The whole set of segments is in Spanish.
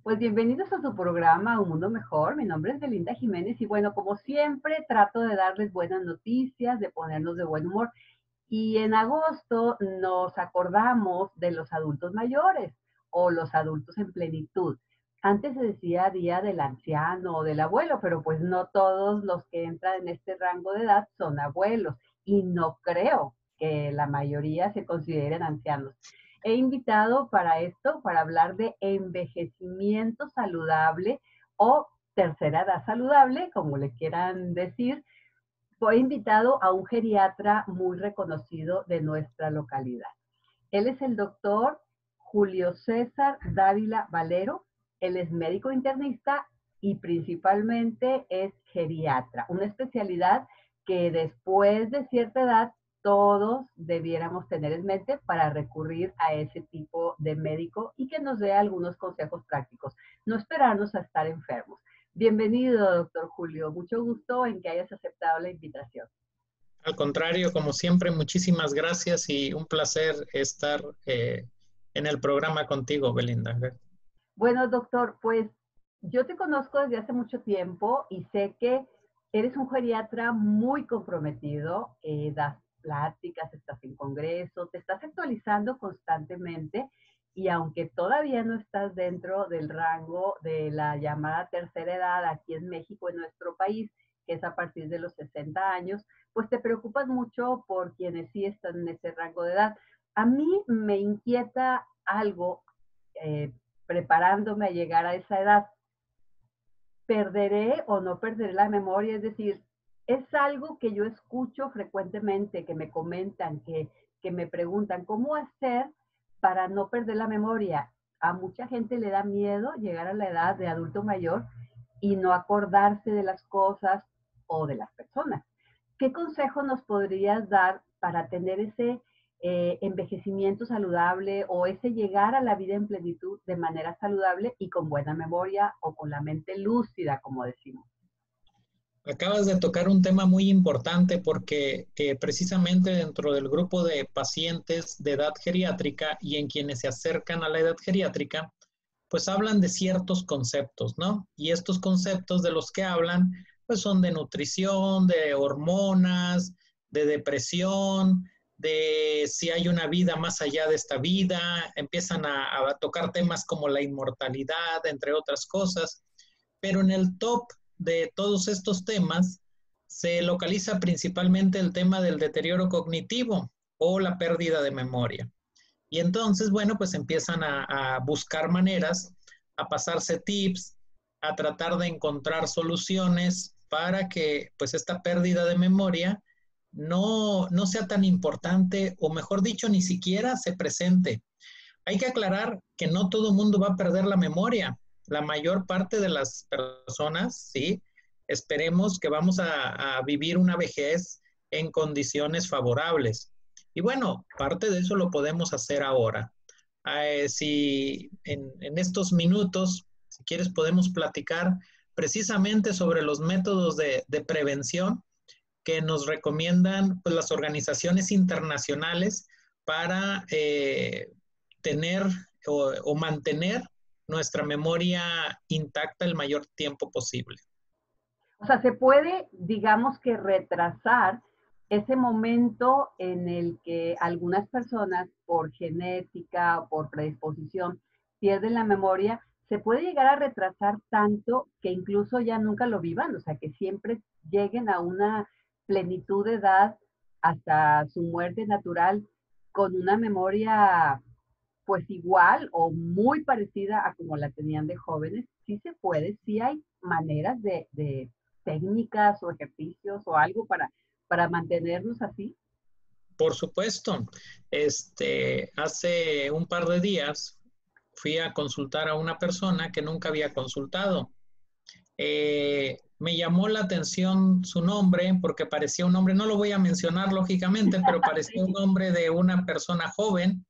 Pues bienvenidos a su programa Un Mundo Mejor. Mi nombre es Belinda Jiménez y bueno, como siempre, trato de darles buenas noticias, de ponernos de buen humor. Y en agosto nos acordamos de los adultos mayores o los adultos en plenitud. Antes se decía Día del Anciano o del Abuelo, pero pues no todos los que entran en este rango de edad son abuelos y no creo que la mayoría se consideren ancianos. He invitado para esto, para hablar de envejecimiento saludable o tercera edad saludable, como le quieran decir. He invitado a un geriatra muy reconocido de nuestra localidad. Él es el doctor Julio César Dávila Valero. Él es médico internista y principalmente es geriatra, una especialidad que después de cierta edad todos debiéramos tener en mente para recurrir a ese tipo de médico y que nos dé algunos consejos prácticos, no esperarnos a estar enfermos. Bienvenido, doctor Julio. Mucho gusto en que hayas aceptado la invitación. Al contrario, como siempre, muchísimas gracias y un placer estar en el programa contigo, Belinda. Bueno, doctor, pues yo te conozco desde hace mucho tiempo y sé que eres un geriatra muy comprometido, das pláticas, estás en congresos, te estás actualizando constantemente y aunque todavía no estás dentro del rango de la llamada tercera edad aquí en México, en nuestro país, que es a partir de los 60 años, pues te preocupas mucho por quienes sí están en ese rango de edad. A mí me inquieta algo eh, preparándome a llegar a esa edad. ¿Perderé o no perderé la memoria? Es decir, es algo que yo escucho frecuentemente, que me comentan, que me preguntan, ¿cómo hacer para no perder la memoria? A mucha gente le da miedo llegar a la edad de adulto mayor y no acordarse de las cosas o de las personas. ¿Qué consejo nos podrías dar para tener ese envejecimiento saludable o ese llegar a la vida en plenitud de manera saludable y con buena memoria o con la mente lúcida, como decimos? Acabas de tocar un tema muy importante porque precisamente dentro del grupo de pacientes de edad geriátrica y en quienes se acercan a la edad geriátrica, pues hablan de ciertos conceptos, ¿no? Y estos conceptos de los que hablan, pues son de nutrición, de hormonas, de depresión, de si hay una vida más allá de esta vida, empiezan a tocar temas como la inmortalidad, entre otras cosas, pero en el top de todos estos temas se localiza principalmente el tema del deterioro cognitivo o la pérdida de memoria. Y entonces, bueno, pues empiezan a buscar maneras, a pasarse tips, a tratar de encontrar soluciones para que pues esta pérdida de memoria no sea tan importante o mejor dicho, ni siquiera se presente. Hay que aclarar que no todo el mundo va a perder la memoria. La mayor parte de las personas, sí, esperemos que vamos a vivir una vejez en condiciones favorables. Y bueno, parte de eso lo podemos hacer ahora. Si en estos minutos, si quieres, podemos platicar precisamente sobre los métodos de prevención que nos recomiendan pues, las organizaciones internacionales para tener o mantener nuestra memoria intacta el mayor tiempo posible. O sea, se puede, digamos que retrasar ese momento en el que algunas personas, por genética o por predisposición, pierden la memoria, se puede llegar a retrasar tanto que incluso ya nunca lo vivan, o sea, que siempre lleguen a una plenitud de edad hasta su muerte natural con una memoria pues igual o muy parecida a como la tenían de jóvenes. Sí se puede, sí hay maneras de técnicas o ejercicios o algo para mantenernos así. Por supuesto, hace un par de días fui a consultar a una persona que nunca había consultado. Me llamó la atención su nombre porque parecía un nombre, no lo voy a mencionar lógicamente, pero parecía un nombre de una persona joven.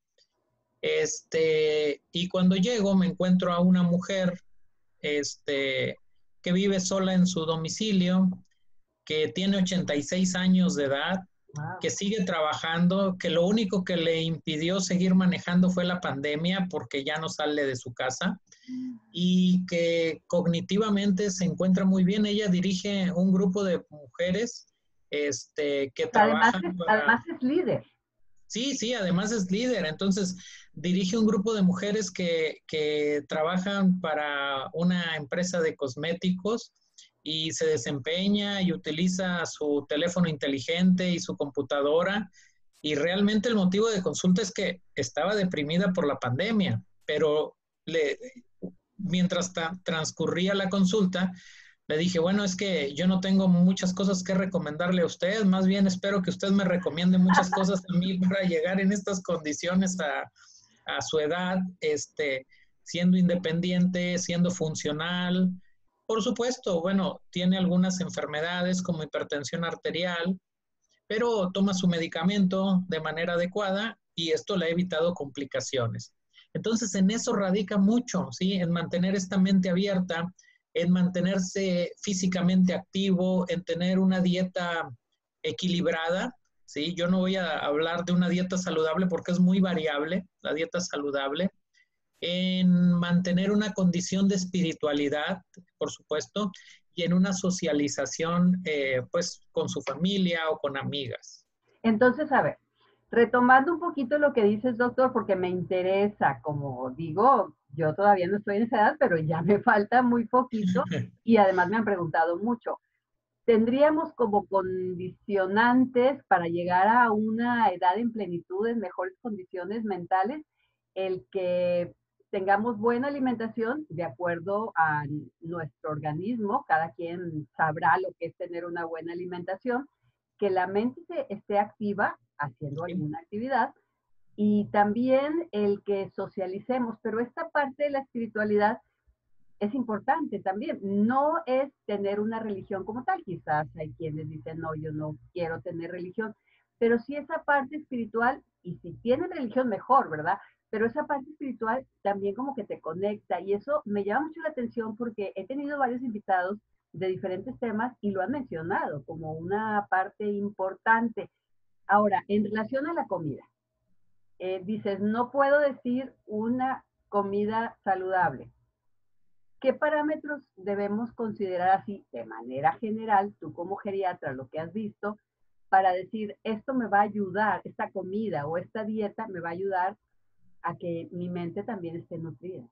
Y cuando llego me encuentro a una mujer que vive sola en su domicilio, que tiene 86 años de edad, Wow. que sigue trabajando, que lo único que le impidió seguir manejando fue la pandemia porque ya no sale de su casa. y que cognitivamente se encuentra muy bien. Ella dirige un grupo de mujeres que trabajan para... Además es líder. Sí, sí, además es líder. Entonces, dirige un grupo de mujeres que trabajan para una empresa de cosméticos y se desempeña y utiliza su teléfono inteligente y su computadora. Y realmente el motivo de consulta es que estaba deprimida por la pandemia, pero mientras transcurría la consulta, le dije, bueno, es que yo no tengo muchas cosas que recomendarle a usted, más bien espero que usted me recomiende muchas cosas a mí para llegar en estas condiciones a su edad, siendo independiente, siendo funcional. Por supuesto, bueno, tiene algunas enfermedades como hipertensión arterial, pero toma su medicamento de manera adecuada y esto le ha evitado complicaciones. Entonces, en eso radica mucho, ¿sí? En mantener esta mente abierta, en mantenerse físicamente activo, en tener una dieta equilibrada, ¿sí? Yo no voy a hablar de una dieta saludable porque es muy variable, la dieta saludable, en mantener una condición de espiritualidad, por supuesto, y en una socialización, pues, con su familia o con amigas. Entonces, a ver, retomando un poquito lo que dices, doctor, porque me interesa, como digo, yo todavía no estoy en esa edad, pero ya me falta muy poquito y además me han preguntado mucho. ¿Tendríamos como condicionantes para llegar a una edad en plenitud, en mejores condiciones mentales, el que tengamos buena alimentación de acuerdo a nuestro organismo? Cada quien sabrá lo que es tener una buena alimentación, que la mente esté activa haciendo ¿Sí? alguna actividad y también el que socialicemos, pero esta parte de la espiritualidad es importante también. No es tener una religión como tal. Quizás hay quienes dicen, no, yo no quiero tener religión, pero sí esa parte espiritual, y si tienen religión, mejor, ¿verdad? Pero esa parte espiritual también como que te conecta y eso me llama mucho la atención porque he tenido varios invitados de diferentes temas y lo han mencionado como una parte importante. Ahora, en relación a la comida, dices, no puedo decir una comida saludable. ¿Qué parámetros debemos considerar así de manera general, tú como geriatra, lo que has visto, para decir, esto me va a ayudar, esta comida o esta dieta me va a ayudar a que mi mente también esté nutrida?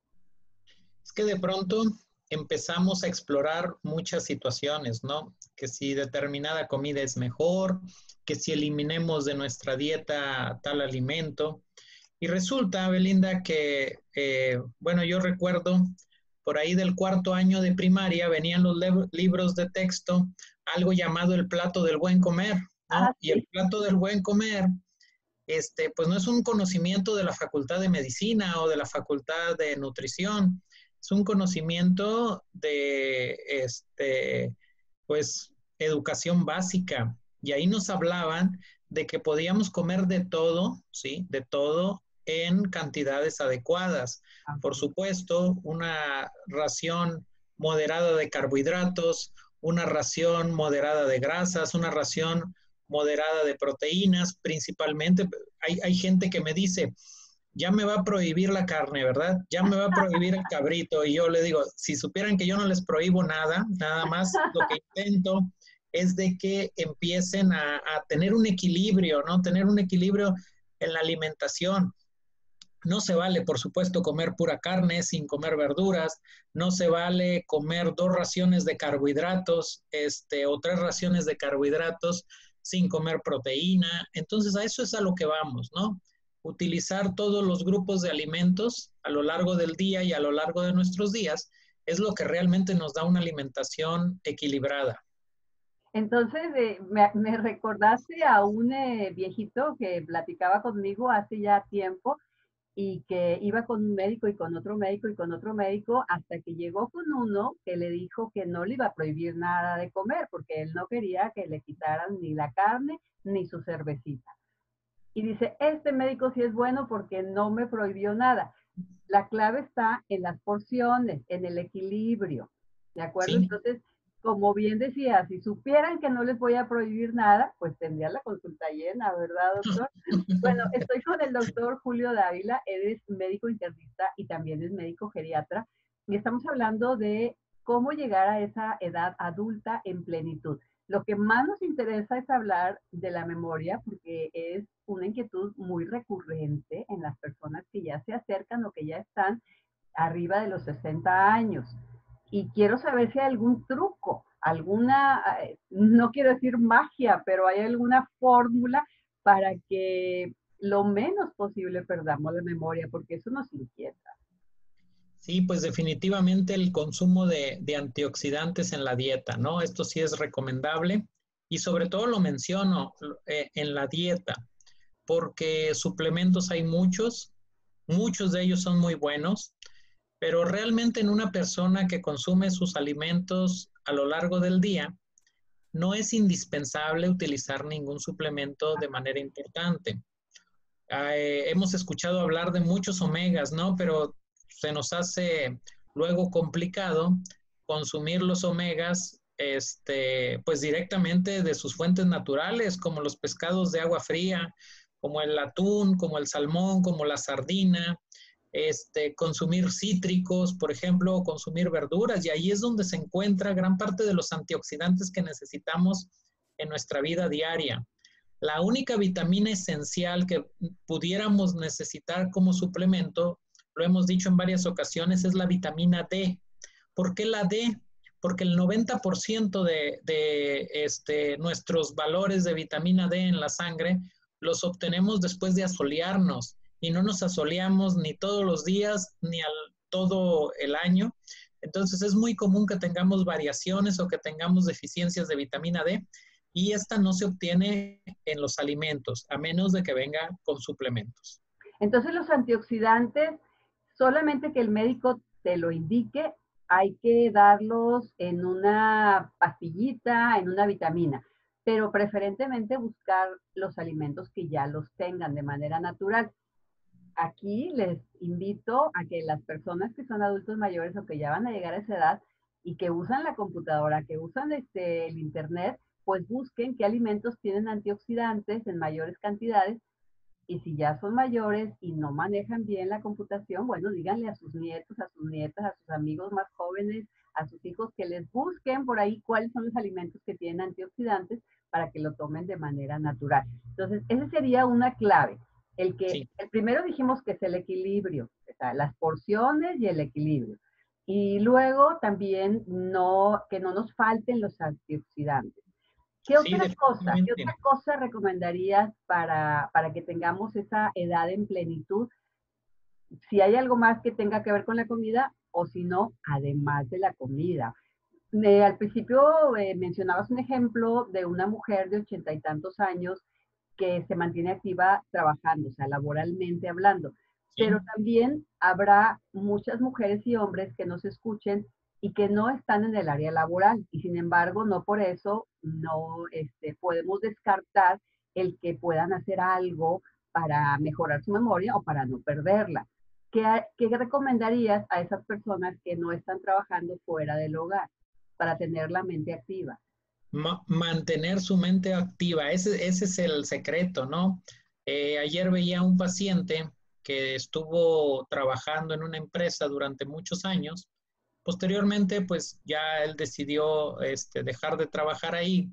Es que de pronto empezamos a explorar muchas situaciones, ¿no? Que si determinada comida es mejor, que si eliminemos de nuestra dieta tal alimento. Y resulta, Belinda, que, bueno, yo recuerdo por ahí del cuarto año de primaria venían los libros de texto, algo llamado el plato del buen comer, Ah, ¿no? Y el sí. plato del buen comer, pues no es un conocimiento de la Facultad de Medicina o de la Facultad de Nutrición, es un conocimiento de, pues, educación básica. Y ahí nos hablaban de que podíamos comer de todo, ¿sí? De todo en cantidades adecuadas. Por Okay. supuesto, una ración moderada de carbohidratos, una ración moderada de grasas, una ración moderada de proteínas, principalmente. Hay gente que me dice, ya me va a prohibir la carne, ¿verdad? Ya me va a prohibir el cabrito. Y yo le digo, si supieran que yo no les prohíbo nada, nada más lo que intento es de que empiecen a tener un equilibrio, ¿no? Tener un equilibrio en la alimentación. No se vale, por supuesto, comer pura carne sin comer verduras. No se vale comer 2 raciones de carbohidratos, o 3 raciones de carbohidratos sin comer proteína. Entonces, a eso es a lo que vamos, ¿no? Utilizar todos los grupos de alimentos a lo largo del día y a lo largo de nuestros días es lo que realmente nos da una alimentación equilibrada. Entonces, me recordaste a un viejito que platicaba conmigo hace ya tiempo y que iba con un médico y con otro médico y con otro médico hasta que llegó con uno que le dijo que no le iba a prohibir nada de comer porque él no quería que le quitaran ni la carne ni su cervecita. Y dice, este médico sí es bueno porque no me prohibió nada. La clave está en las porciones, en el equilibrio, ¿de acuerdo? ¿Sí? Entonces, como bien decía, si supieran que no les voy a prohibir nada, pues tendrían la consulta llena, ¿verdad, doctor? Bueno, estoy con el doctor Julio Dávila, él es médico internista y también es médico geriatra, y estamos hablando de cómo llegar a esa edad adulta en plenitud. Lo que más nos interesa es hablar de la memoria porque es una inquietud muy recurrente en las personas que ya se acercan o que ya están arriba de los 60 años. Y quiero saber si hay algún truco, alguna, no quiero decir magia, pero hay alguna fórmula para que lo menos posible perdamos la memoria, porque eso nos inquieta. Sí, pues definitivamente el consumo de antioxidantes en la dieta, ¿no? Esto sí es recomendable y sobre todo lo menciono en la dieta, porque suplementos hay muchos, muchos de ellos son muy buenos, pero realmente en una persona que consume sus alimentos a lo largo del día, no es indispensable utilizar ningún suplemento de manera importante. Hemos escuchado hablar de muchos omegas, ¿no? Pero se nos hace luego complicado consumir los omegas, pues directamente de sus fuentes naturales, como los pescados de agua fría, como el atún, como el salmón, como la sardina, consumir cítricos, por ejemplo, o consumir verduras, y ahí es donde se encuentra gran parte de los antioxidantes que necesitamos en nuestra vida diaria. La única vitamina esencial que pudiéramos necesitar como suplemento, lo hemos dicho en varias ocasiones, es la vitamina D. ¿Por qué la D? Porque el 90% de nuestros valores de vitamina D en la sangre los obtenemos después de asolearnos y no nos asoleamos ni todos los días ni todo el año. Entonces es muy común que tengamos variaciones o que tengamos deficiencias de vitamina D y esta no se obtiene en los alimentos, a menos de que venga con suplementos. Entonces los antioxidantes, solamente que el médico te lo indique, hay que darlos en una pastillita, en una vitamina, pero preferentemente buscar los alimentos que ya los tengan de manera natural. Aquí les invito a que las personas que son adultos mayores o que ya van a llegar a esa edad y que usan la computadora, que usan el internet, pues busquen qué alimentos tienen antioxidantes en mayores cantidades y si ya son mayores y no manejan bien la computación, bueno, díganle a sus nietos, a sus nietas, a sus amigos más jóvenes, a sus hijos que les busquen por ahí cuáles son los alimentos que tienen antioxidantes para que lo tomen de manera natural. Entonces, esa sería una clave. Sí. El primero dijimos que es el equilibrio, o sea, las porciones y el equilibrio. Y luego también que no nos falten los antioxidantes. Sí, ¿Qué definitivamente. otra cosa recomendarías para que tengamos esa edad en plenitud? Si hay algo más que tenga que ver con la comida o si no, además de la comida. Al principio mencionabas un ejemplo de una mujer de 80 y tantos años que se mantiene activa trabajando, o sea, laboralmente hablando. Pero Sí. también habrá muchas mujeres y hombres que nos escuchen y que no están en el área laboral y sin embargo no por eso no podemos descartar el que puedan hacer algo para mejorar su memoria o para no perderla. ¿Qué recomendarías a esas personas que no están trabajando fuera del hogar para tener la mente activa? Mantener su mente activa, ese es el secreto, ¿no? Ayer veía un paciente que estuvo trabajando en una empresa durante muchos años. Posteriormente, pues ya él decidió dejar de trabajar ahí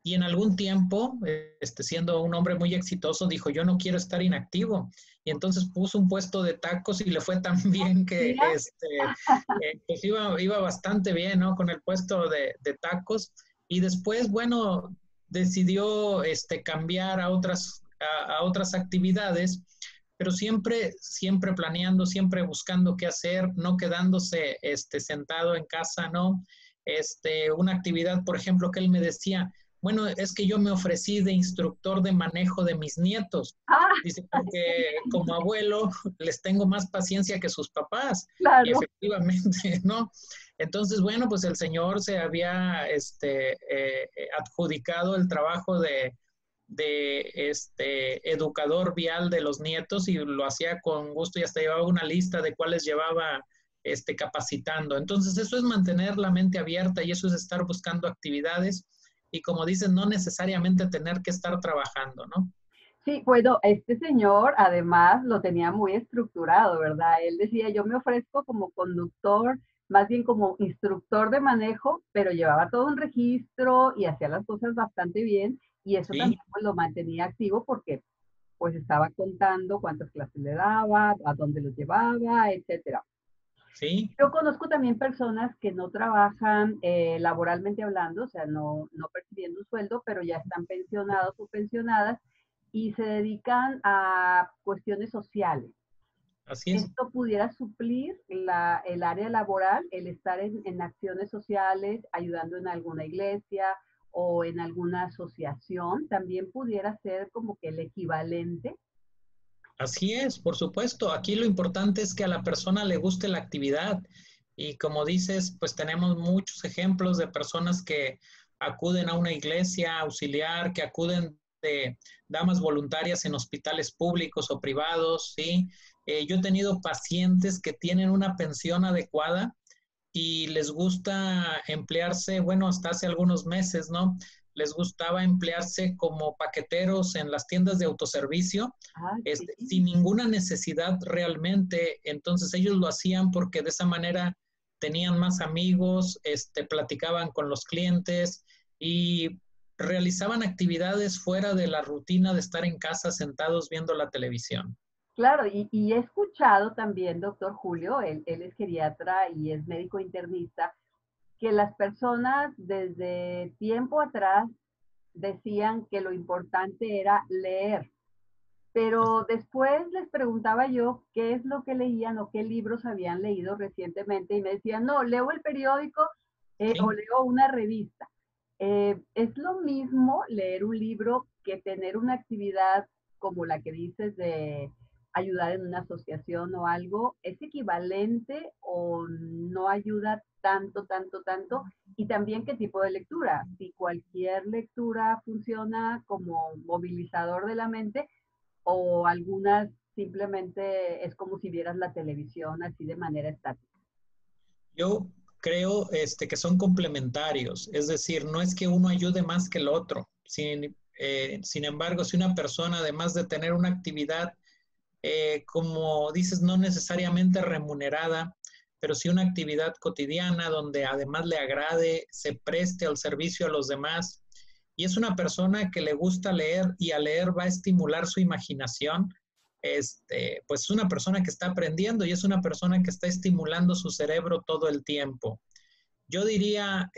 y en algún tiempo, siendo un hombre muy exitoso, dijo, yo no quiero estar inactivo. Y entonces puso un puesto de tacos y le fue tan bien que Mira, pues iba bastante bien, ¿no? Con el puesto de tacos. Y después, bueno, decidió cambiar a otras actividades, pero siempre planeando, siempre buscando qué hacer, no quedándose sentado en casa, ¿no? Una actividad, por ejemplo, que él me decía, bueno, es que yo me ofrecí de instructor de manejo de mis nietos. ah, Dice, porque como abuelo les tengo más paciencia que sus papás. Y claro, efectivamente, ¿no? Entonces, bueno, pues el señor se había adjudicado el trabajo de educador vial de los nietos y lo hacía con gusto y hasta llevaba una lista de cuáles llevaba capacitando. Entonces, eso es mantener la mente abierta y eso es estar buscando actividades y como dicen, no necesariamente tener que estar trabajando, ¿no? Sí, bueno, este señor además lo tenía muy estructurado, ¿verdad? Él decía, yo me ofrezco como conductor, más bien como instructor de manejo, pero llevaba todo un registro y hacía las cosas bastante bien y eso Sí, también pues, lo mantenía activo porque pues estaba contando cuántas clases le daba, a dónde los llevaba, etcétera. sí, Yo conozco también personas que no trabajan laboralmente hablando, o sea, no percibiendo un sueldo, pero ya están pensionados o pensionadas y se dedican a cuestiones sociales. así es. Esto pudiera suplir el área laboral, el estar en acciones sociales, ayudando en alguna iglesia o en alguna asociación, también pudiera ser como que el equivalente. Así es, por supuesto. Aquí lo importante es que a la persona le guste la actividad. Y como dices, pues tenemos muchos ejemplos de personas que acuden a una iglesia auxiliar, que acuden de damas voluntarias en hospitales públicos o privados, ¿sí? Yo he tenido pacientes que tienen una pensión adecuada y les gusta emplearse, bueno, hasta hace algunos meses, ¿no? Les gustaba emplearse como paqueteros en las tiendas de autoservicio, Ah, sí. sin ninguna necesidad realmente. Entonces ellos lo hacían porque de esa manera tenían más amigos, platicaban con los clientes y realizaban actividades fuera de la rutina de estar en casa sentados viendo la televisión. Claro, y he escuchado también, doctor Julio, él es geriatra y es médico internista, que las personas desde tiempo atrás decían que lo importante era leer, pero después les preguntaba yo qué es lo que leían o qué libros habían leído recientemente y me decían, no, leo el periódico o ¿Sí? leo una revista. ¿Es lo mismo leer un libro que tener una actividad como la que dices de ayudar en una asociación o algo? ¿Es equivalente o no ayuda tanto, tanto, tanto? Y también qué tipo de lectura. Si cualquier lectura funciona como movilizador de la mente o algunas simplemente es como si vieras la televisión así de manera estática. Yo creo que son complementarios, es decir, no es que uno ayude más que el otro. Sin embargo, si una persona, además de tener una actividad, como dices, no necesariamente remunerada, pero sí una actividad cotidiana donde además le agrade, se preste al servicio a los demás, y es una persona que le gusta leer y al leer va a estimular su imaginación, pues es una persona que está aprendiendo y es una persona que está estimulando su cerebro todo el tiempo. Yo diría,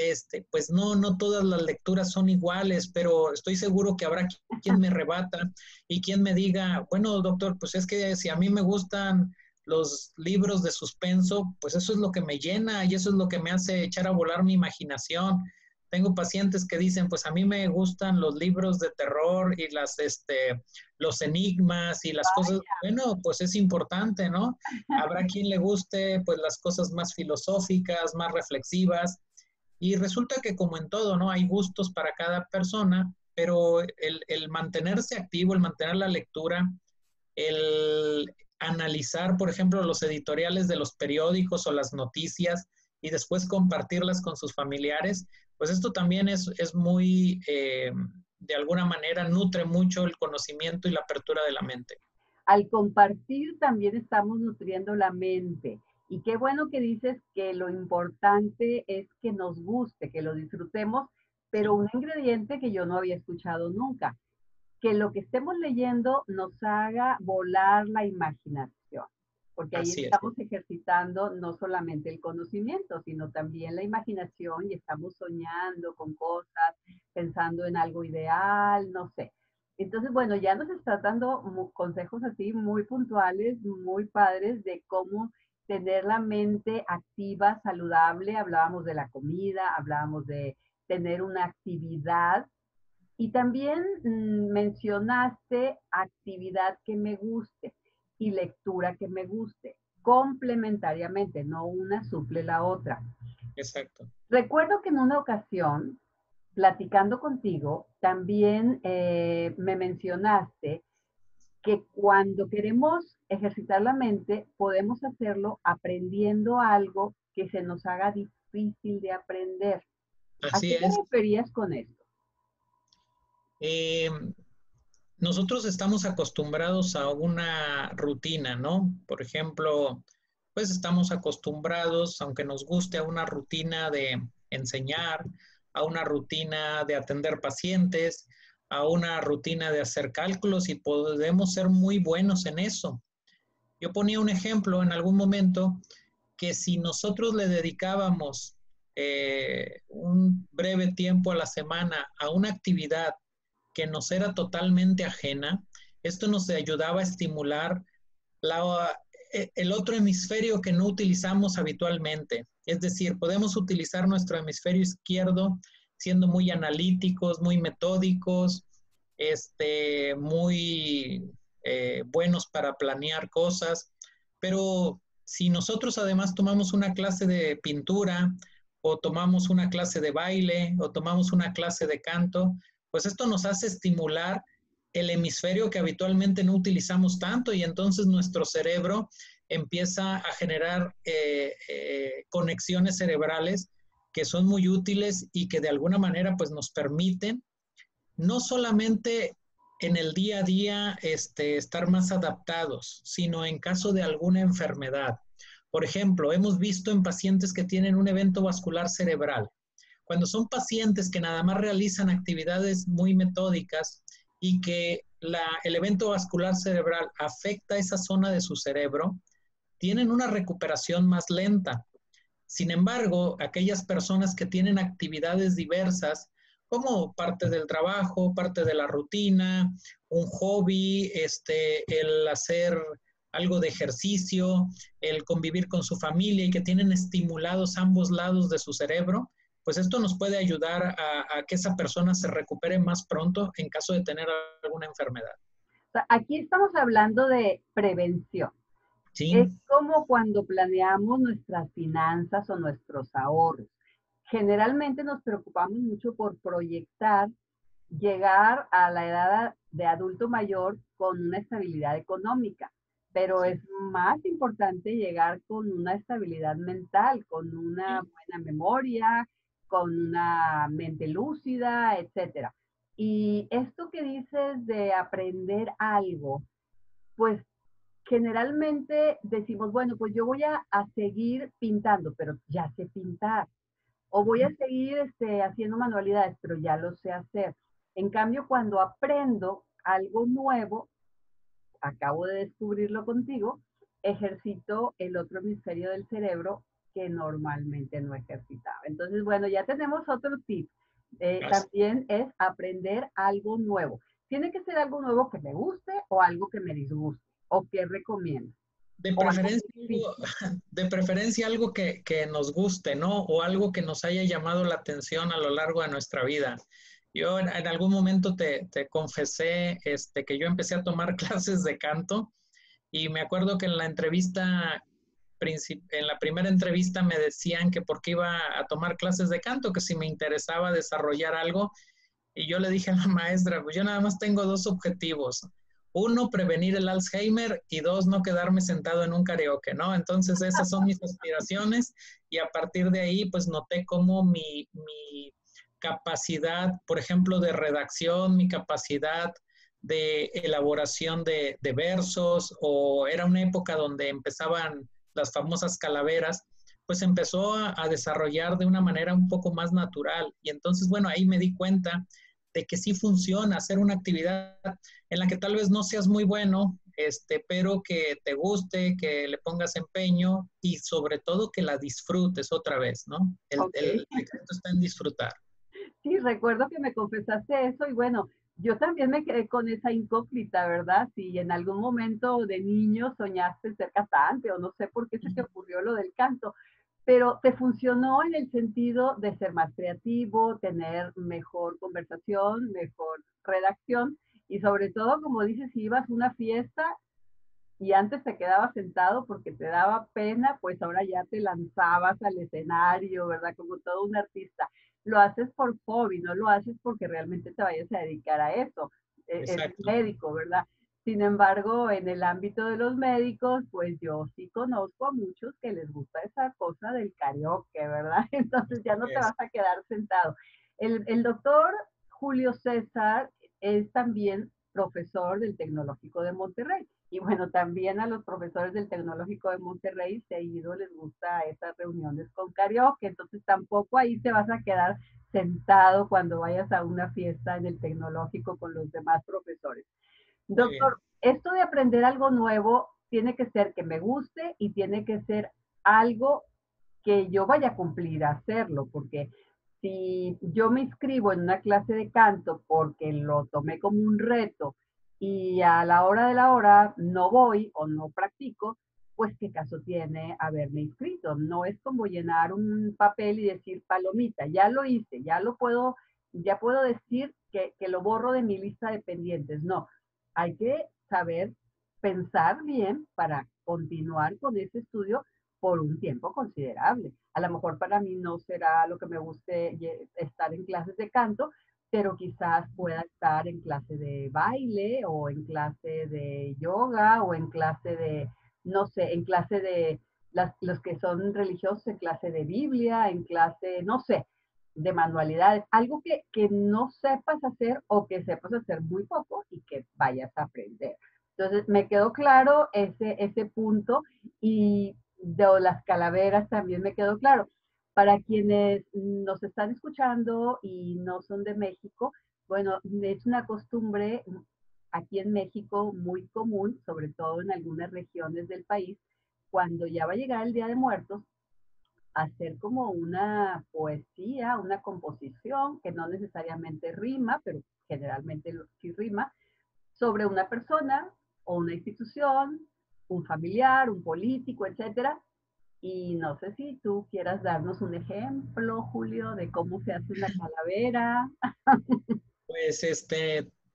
pues no, no todas las lecturas son iguales, pero estoy seguro que habrá quien me rebata y quien me diga, bueno, doctor, pues es que si a mí me gustan los libros de suspenso, pues eso es lo que me llena y eso es lo que me hace echar a volar mi imaginación. Tengo pacientes que dicen, pues a mí me gustan los libros de terror y los enigmas y las cosas, bueno, pues es importante, ¿no? Habrá quien le guste pues las cosas más filosóficas, más reflexivas, y resulta que como en todo, ¿no? Hay gustos para cada persona, pero el mantenerse activo, el mantener la lectura, el analizar, por ejemplo, los editoriales de los periódicos o las noticias y después compartirlas con sus familiares, pues esto también es muy, de alguna manera, nutre mucho el conocimiento y la apertura de la mente. Al compartir también estamos nutriendo la mente. Y qué bueno que dices que lo importante es que nos guste, que lo disfrutemos, pero Sí, un ingrediente que yo no había escuchado nunca, que lo que estemos leyendo nos haga volar la imaginación, porque ahí así es. estamos ejercitando no solamente el conocimiento, sino también la imaginación y estamos soñando con cosas, pensando en algo ideal, no sé. Entonces, bueno, ya nos está dando consejos así muy puntuales, muy padres de cómo tener la mente activa, saludable. Hablábamos de la comida, hablábamos de tener una actividad y también mencionaste actividad que me guste y lectura que me guste, complementariamente, no una suple la otra. Exacto. Recuerdo que en una ocasión, platicando contigo, también me mencionaste que cuando queremos ejercitar la mente, podemos hacerlo aprendiendo algo que se nos haga difícil de aprender. ¿A Así qué te es. referías con esto? Eh, nosotros estamos acostumbrados a una rutina, ¿no? Por ejemplo, pues estamos acostumbrados, aunque nos guste, a una rutina de enseñar, a una rutina de atender pacientes, a una rutina de hacer cálculos y podemos ser muy buenos en eso. Yo ponía un ejemplo en algún momento que si nosotros le dedicábamos un breve tiempo a la semana a una actividad que nos era totalmente ajena, esto nos ayudaba a estimular el otro hemisferio que no utilizamos habitualmente. Es decir, podemos utilizar nuestro hemisferio izquierdo siendo muy analíticos, muy metódicos, muy buenos para planear cosas, pero si nosotros además tomamos una clase de pintura o tomamos una clase de baile o tomamos una clase de canto, pues esto nos hace estimular el hemisferio que habitualmente no utilizamos tanto y entonces nuestro cerebro empieza a generar conexiones cerebrales que son muy útiles y que de alguna manera pues nos permiten no solamente en el día a día estar más adaptados, sino en caso de alguna enfermedad. Por ejemplo, hemos visto en pacientes que tienen un evento vascular cerebral. Cuando son pacientes que nada más realizan actividades muy metódicas y que el evento vascular cerebral afecta esa zona de su cerebro, tienen una recuperación más lenta. Sin embargo, aquellas personas que tienen actividades diversas, como parte del trabajo, parte de la rutina, un hobby, el hacer algo de ejercicio, el convivir con su familia y que tienen estimulados ambos lados de su cerebro, pues esto nos puede ayudar a que esa persona se recupere más pronto en caso de tener alguna enfermedad. O sea, aquí estamos hablando de prevención. Es Sí, como cuando planeamos nuestras finanzas o nuestros ahorros. Generalmente nos preocupamos mucho por proyectar llegar a la edad de adulto mayor con una estabilidad económica, pero sí, es más importante llegar con una estabilidad mental, con una sí. buena memoria, con una mente lúcida, etcétera. Y esto que dices de aprender algo, pues generalmente decimos, bueno, pues yo voy a seguir pintando, pero ya sé pintar. O voy a seguir haciendo manualidades, pero ya lo sé hacer. En cambio, cuando aprendo algo nuevo, acabo de descubrirlo contigo, ejercito el otro hemisferio del cerebro que normalmente no ejercitaba. Entonces, bueno, ya tenemos otro tip. También es aprender algo nuevo. Tiene que ser algo nuevo que me guste o algo que me disguste o que recomiendo De o algo preferencia, difícil. de preferencia algo que nos guste, ¿no? O algo que nos haya llamado la atención a lo largo de nuestra vida. Yo en algún momento te confesé que yo empecé a tomar clases de canto y me acuerdo que en la entrevista, en la primera entrevista me decían que por qué iba a tomar clases de canto, que si me interesaba desarrollar algo. Y yo le dije a la maestra, pues yo nada más tengo dos objetivos. Uno, prevenir el Alzheimer y dos, no quedarme sentado en un karaoke, ¿no? Entonces esas son mis aspiraciones y a partir de ahí pues noté cómo mi capacidad, por ejemplo, de redacción, mi capacidad de elaboración de versos o era una época donde empezaban las famosas calaveras, pues empezó a desarrollar de una manera un poco más natural. Y entonces, bueno, ahí me di cuenta de que sí funciona hacer una actividad en la que tal vez no seas muy bueno, pero que te guste, que le pongas empeño y sobre todo que la disfrutes otra vez, ¿no? Ok. El secreto está en disfrutar. Sí, recuerdo que me confesaste eso y bueno, yo también me quedé con esa incógnita, ¿verdad? Si en algún momento de niño soñaste ser cantante o no sé por qué se te ocurrió lo del canto, pero te funcionó en el sentido de ser más creativo, tener mejor conversación, mejor redacción y sobre todo, como dices, si ibas a una fiesta y antes te quedabas sentado porque te daba pena, pues ahora ya te lanzabas al escenario, ¿verdad? Como todo un artista. Lo haces por hobby, no lo haces porque realmente te vayas a dedicar a eso. Eres Exacto. médico, ¿verdad? Sin embargo, en el ámbito de los médicos, pues yo sí conozco a muchos que les gusta esa cosa del karaoke, ¿verdad? Entonces ya no te Es, vas a quedar sentado. El doctor Julio César es también profesor del Tecnológico de Monterrey. Y bueno, también a los profesores del Tecnológico de Monterrey seguido les gusta esas reuniones con karaoke, entonces tampoco ahí te vas a quedar sentado cuando vayas a una fiesta en el Tecnológico con los demás profesores. Muy bien. Doctor, esto de aprender algo nuevo tiene que ser que me guste y tiene que ser algo que yo vaya a cumplir a hacerlo, porque si yo me inscribo en una clase de canto porque lo tomé como un reto y a la hora de la hora no voy o no practico, pues qué caso tiene haberme inscrito. No es como llenar un papel y decir palomita, ya lo hice, ya puedo decir que lo borro de mi lista de pendientes. No, hay que saber pensar bien para continuar con ese estudio por un tiempo considerable. A lo mejor para mí no será lo que me guste estar en clases de canto, pero quizás pueda estar en clase de baile o en clase de yoga o en clase de, no sé, en clase de los que son religiosos, en clase de Biblia, en clase, no sé, de manualidades, algo que no sepas hacer o que sepas hacer muy poco y que vayas a aprender. Entonces, me quedó claro ese punto y de las calaveras también me quedó claro. Para quienes nos están escuchando y no son de México, bueno, es una costumbre aquí en México muy común, sobre todo en algunas regiones del país, cuando ya va a llegar el Día de Muertos, hacer como una poesía, una composición que no necesariamente rima, pero generalmente sí rima, sobre una persona o una institución, un familiar, un político, etcétera. Y no sé si tú quieras darnos un ejemplo, Julio, de cómo se hace una calavera. Pues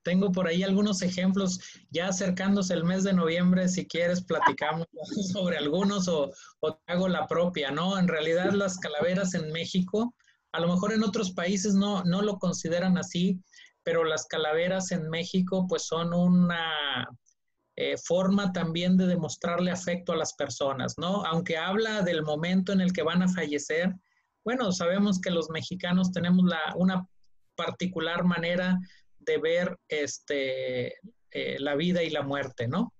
tengo por ahí algunos ejemplos, ya acercándose el mes de noviembre, si quieres platicamos sobre algunos o te hago la propia, ¿no? En realidad las calaveras en México, a lo mejor en otros países no lo consideran así, pero las calaveras en México pues son una forma también de demostrarle afecto a las personas, ¿no? Aunque habla del momento en el que van a fallecer, bueno, sabemos que los mexicanos tenemos una particular manera de ver la vida y la muerte, ¿no?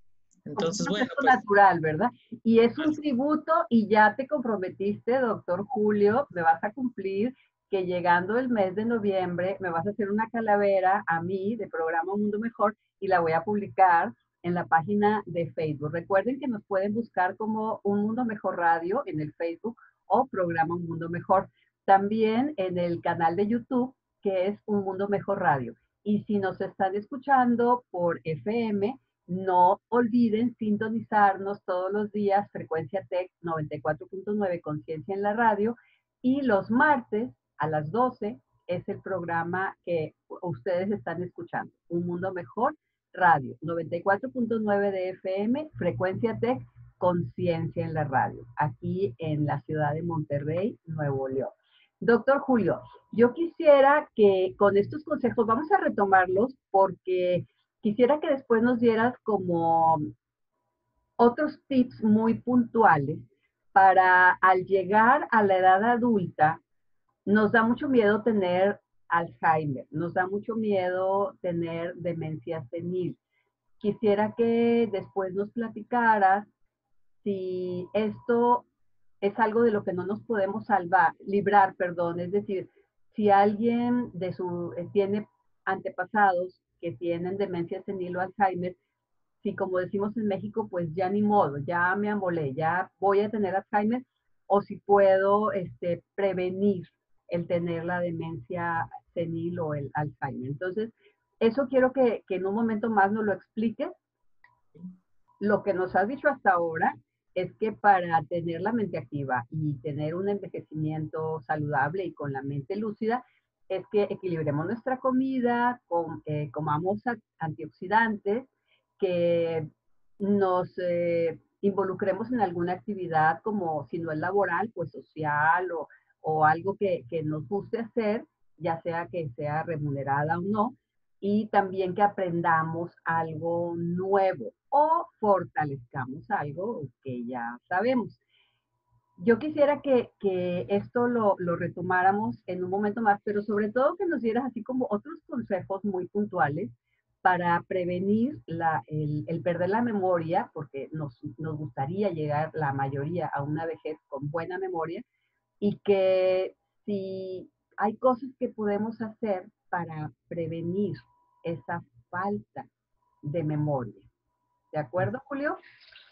Como un Entonces, bueno, proceso pues natural, ¿verdad? Y es un tributo y ya te comprometiste, doctor Julio, me vas a cumplir que llegando el mes de noviembre me vas a hacer una calavera a mí de programa Un Mundo Mejor y la voy a publicar en la página de Facebook. Recuerden que nos pueden buscar como Un Mundo Mejor Radio en el Facebook o programa Un Mundo Mejor. También en el canal de YouTube que es Un Mundo Mejor Radio. Y si nos están escuchando por FM, no olviden sintonizarnos todos los días, Frecuencia Tech 94.9, Conciencia en la Radio, y los martes a las 12 es el programa que ustedes están escuchando, Un Mundo Mejor Radio, 94.9 de FM, Frecuencia Tech, Conciencia en la Radio, aquí en la ciudad de Monterrey, Nuevo León. Doctor Julio, yo quisiera que con estos consejos, vamos a retomarlos porque quisiera que después nos dieras como otros tips muy puntuales para al llegar a la edad adulta, nos da mucho miedo tener Alzheimer, nos da mucho miedo tener demencia senil. Quisiera que después nos platicaras si esto es algo de lo que no nos podemos librar, perdón, es decir, si alguien tiene antepasados que tienen demencia senil o Alzheimer, si como decimos en México, pues ya ni modo, ya me amolé, ya voy a tener Alzheimer, o si puedo prevenir el tener la demencia senil o el Alzheimer. Entonces, eso quiero que en un momento más nos lo expliques. Lo que nos has dicho hasta ahora es que para tener la mente activa y tener un envejecimiento saludable y con la mente lúcida, es que equilibremos nuestra comida, comamos antioxidantes, que nos involucremos en alguna actividad como si no es laboral, pues social o algo que nos guste hacer, ya sea que sea remunerada o no, y también que aprendamos algo nuevo o fortalezcamos algo que ya sabemos. Yo quisiera que esto lo retomáramos en un momento más, pero sobre todo que nos dieras así como otros consejos muy puntuales para prevenir el perder la memoria, porque nos gustaría llegar la mayoría a una vejez con buena memoria, y que si hay cosas que podemos hacer para prevenir esa falta de memoria. ¿De acuerdo, Julio?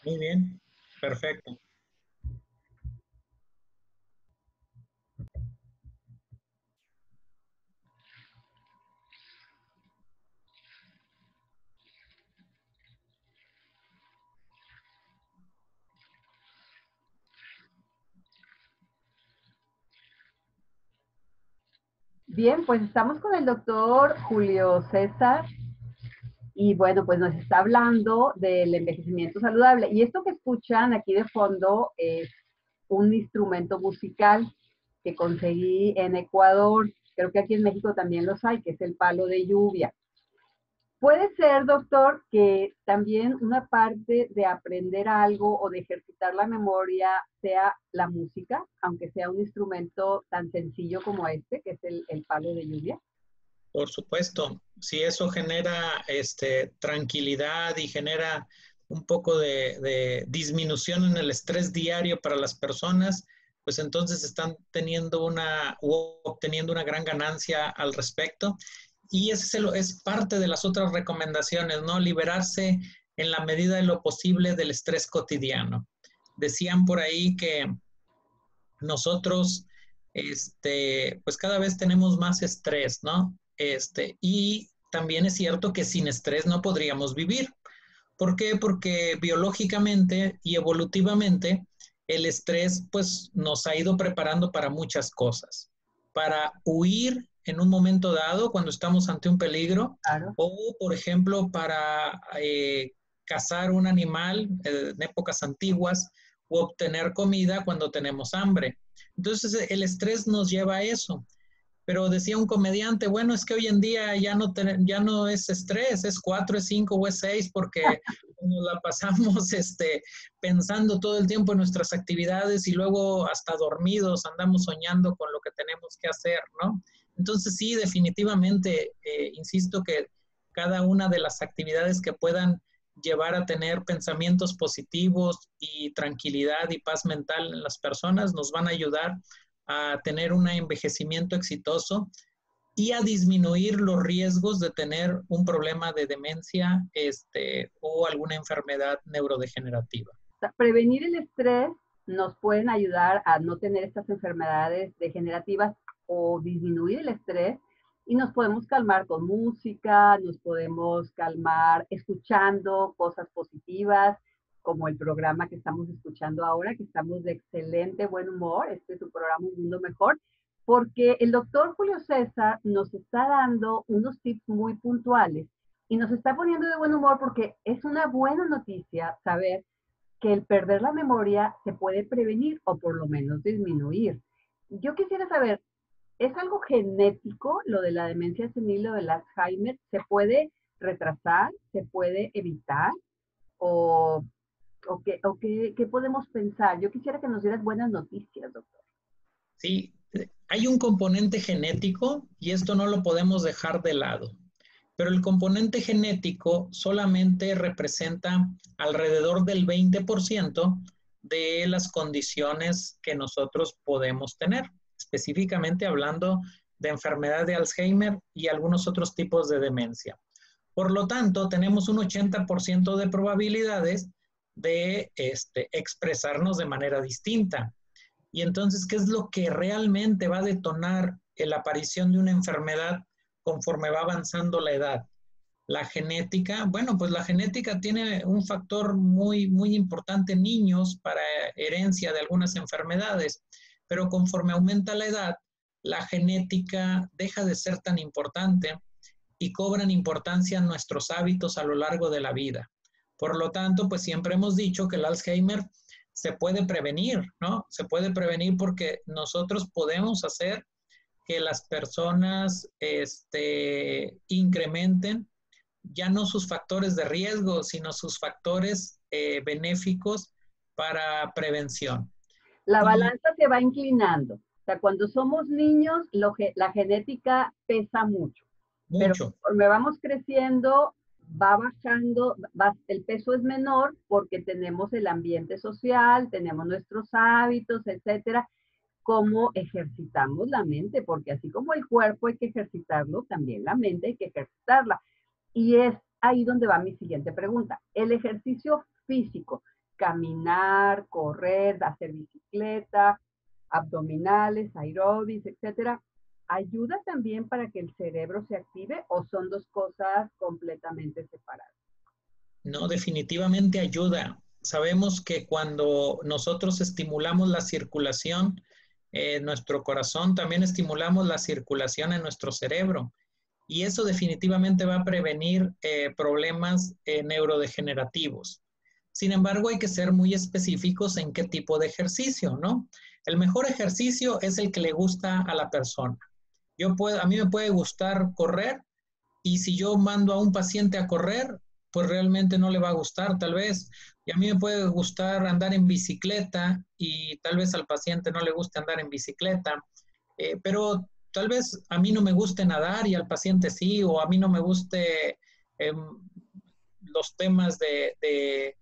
Muy bien, perfecto. Bien, pues estamos con el doctor Julio César y bueno, pues nos está hablando del envejecimiento saludable. Y esto que escuchan aquí de fondo es un instrumento musical que conseguí en Ecuador. Creo que aquí en México también los hay, que es el palo de lluvia. Puede ser, doctor, que también una parte de aprender algo o de ejercitar la memoria sea la música, aunque sea un instrumento tan sencillo como este, que es el palo de lluvia. Por supuesto, si eso genera tranquilidad y genera un poco de disminución en el estrés diario para las personas, pues entonces están teniendo obteniendo una gran ganancia al respecto. Y ese es parte de las otras recomendaciones, ¿no? Liberarse en la medida de lo posible del estrés cotidiano. Decían por ahí que nosotros, pues cada vez tenemos más estrés, ¿no? Y también es cierto que sin estrés no podríamos vivir. ¿Por qué? Porque biológicamente y evolutivamente el estrés pues nos ha ido preparando para muchas cosas. Para huir en un momento dado cuando estamos ante un peligro, Claro. o por ejemplo para cazar un animal en épocas antiguas, o obtener comida cuando tenemos hambre. Entonces el estrés nos lleva a eso. Pero decía un comediante, bueno, es que hoy en día ya no es estrés, es 4, es 5 o es 6, porque nos la pasamos pensando todo el tiempo en nuestras actividades y luego hasta dormidos andamos soñando con lo que tenemos que hacer, ¿no? Entonces sí, definitivamente, insisto que cada una de las actividades que puedan llevar a tener pensamientos positivos y tranquilidad y paz mental en las personas nos van a ayudar a tener un envejecimiento exitoso y a disminuir los riesgos de tener un problema de demencia o alguna enfermedad neurodegenerativa. Prevenir el estrés nos pueden ayudar a no tener estas enfermedades degenerativas o disminuir el estrés y nos podemos calmar con música, nos podemos calmar escuchando cosas positivas, como el programa que estamos escuchando ahora, que estamos de excelente buen humor. Este es un programa Un Mundo Mejor, porque el doctor Julio César nos está dando unos tips muy puntuales y nos está poniendo de buen humor porque es una buena noticia saber que el perder la memoria se puede prevenir o por lo menos disminuir. Yo quisiera saber, ¿es algo genético lo de la demencia senil o del Alzheimer? ¿Se puede retrasar? ¿Se puede evitar? ¿O, qué podemos pensar? Yo quisiera que nos dieras buenas noticias, doctor. Sí, hay un componente genético y esto no lo podemos dejar de lado. Pero el componente genético solamente representa alrededor del 20% de las condiciones que nosotros podemos tener, específicamente hablando de enfermedad de Alzheimer y algunos otros tipos de demencia. Por lo tanto, tenemos un 80% de probabilidades de expresarnos de manera distinta. Y entonces, ¿qué es lo que realmente va a detonar la aparición de una enfermedad conforme va avanzando la edad? La genética, bueno, pues la genética tiene un factor muy, muy importante en niños para herencia de algunas enfermedades, pero conforme aumenta la edad, la genética deja de ser tan importante y cobran importancia nuestros hábitos a lo largo de la vida. Por lo tanto, pues siempre hemos dicho que el Alzheimer se puede prevenir, ¿no? Se puede prevenir porque nosotros podemos hacer que las personas incrementen ya no sus factores de riesgo, sino sus factores benéficos para prevención. La balanza se va inclinando. O sea, cuando somos niños, la genética pesa mucho. Pero Mucho. conforme vamos creciendo, va bajando, el peso es menor porque tenemos el ambiente social, tenemos nuestros hábitos, etcétera, cómo ejercitamos la mente, porque así como el cuerpo hay que ejercitarlo, también la mente hay que ejercitarla. Y es ahí donde va mi siguiente pregunta. El ejercicio físico, caminar, correr, hacer bicicleta, abdominales, aeróbics, etcétera, ¿ayuda también para que el cerebro se active o son dos cosas completamente separadas? No, definitivamente ayuda. Sabemos que cuando nosotros estimulamos la circulación en nuestro corazón, también estimulamos la circulación en nuestro cerebro. Y eso definitivamente va a prevenir problemas neurodegenerativos. Sin embargo, hay que ser muy específicos en qué tipo de ejercicio, ¿no? El mejor ejercicio es el que le gusta a la persona. A mí me puede gustar correr, y si yo mando a un paciente a correr, pues realmente no le va a gustar tal vez. Y a mí me puede gustar andar en bicicleta y tal vez al paciente no le guste andar en bicicleta. Pero tal vez a mí no me guste nadar y al paciente sí, o a mí no me guste eh, los temas de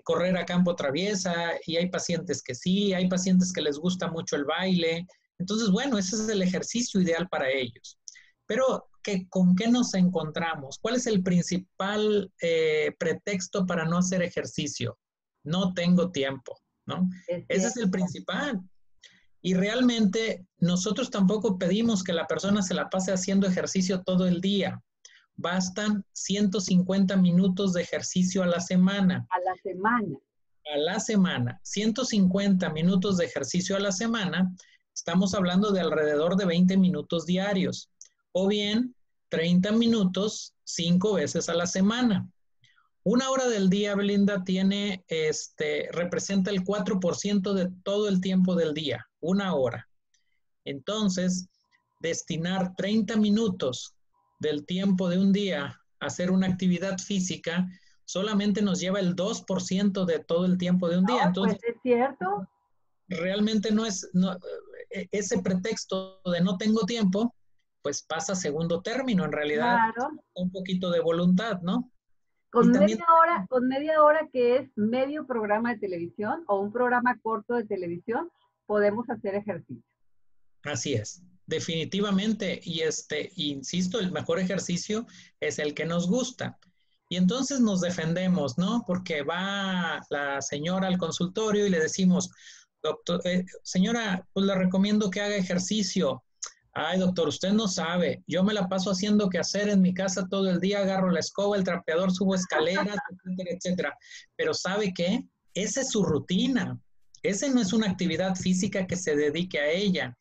correr a campo traviesa, y hay pacientes que sí, hay pacientes que les gusta mucho el baile. Entonces, bueno, ese es el ejercicio ideal para ellos. Pero, ¿con qué nos encontramos? ¿Cuál es el principal pretexto para no hacer ejercicio? No tengo tiempo, ¿no? Es Ese es el cierto. principal. Y realmente nosotros tampoco pedimos que la persona se la pase haciendo ejercicio todo el día. Bastan 150 minutos de ejercicio a la semana. A la semana. A la semana, 150 minutos de ejercicio a la semana, estamos hablando de alrededor de 20 minutos diarios. O bien, 30 minutos 5 veces a la semana. Una hora del día, Belinda, representa el 4% de todo el tiempo del día, una hora. Entonces, destinar 30 minutos del tiempo de un día a hacer una actividad física solamente nos lleva el 2% de todo el tiempo de un día. Ay, pues Entonces, es cierto. realmente ese pretexto de no tengo tiempo, pues pasa a segundo término. En realidad, Claro. un poquito de voluntad, ¿no? Y también Con media hora que es medio programa de televisión o un programa corto de televisión, podemos hacer ejercicio. así es, definitivamente. Y insisto, el mejor ejercicio es el que nos gusta. Y entonces nos defendemos, ¿no? Porque va la señora al consultorio y le decimos, doctor, señora, pues le recomiendo que haga ejercicio. Ay, doctor, usted no sabe. Yo me la paso haciendo que hacer en mi casa todo el día, agarro la escoba, el trapeador, subo escaleras, etcétera, etcétera. Pero ¿sabe qué? Esa es su rutina. Esa no es una actividad física que se dedique a ella.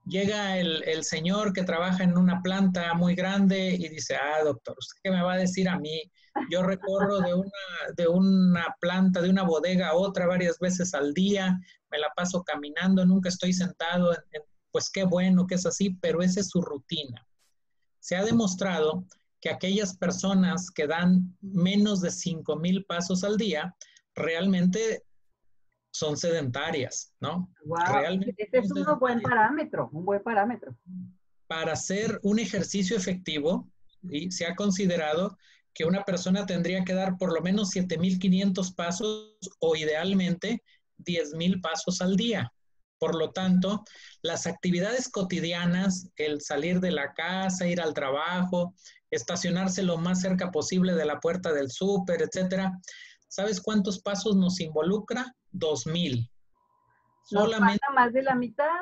Llega el señor que trabaja en una planta muy grande y dice, doctor, ¿usted qué me va a decir a mí? Yo recorro de una planta, de una bodega a otra varias veces al día, me la paso caminando, nunca estoy sentado, pues qué bueno que es así, pero esa es su rutina. Se ha demostrado que aquellas personas que dan menos de 5,000 pasos al día realmente son sedentarias, ¿no? Wow, Realmente ese son es un buen sedentarias. parámetro, un buen parámetro. Para hacer un ejercicio efectivo, ¿sí? Se ha considerado que una persona tendría que dar por lo menos 7,500 pasos o idealmente 10,000 pasos al día. Por lo tanto, las actividades cotidianas, el salir de la casa, ir al trabajo, estacionarse lo más cerca posible de la puerta del súper, etcétera. ¿Sabes cuántos pasos nos involucra? 2,000. Nos Solamente falta más de la mitad.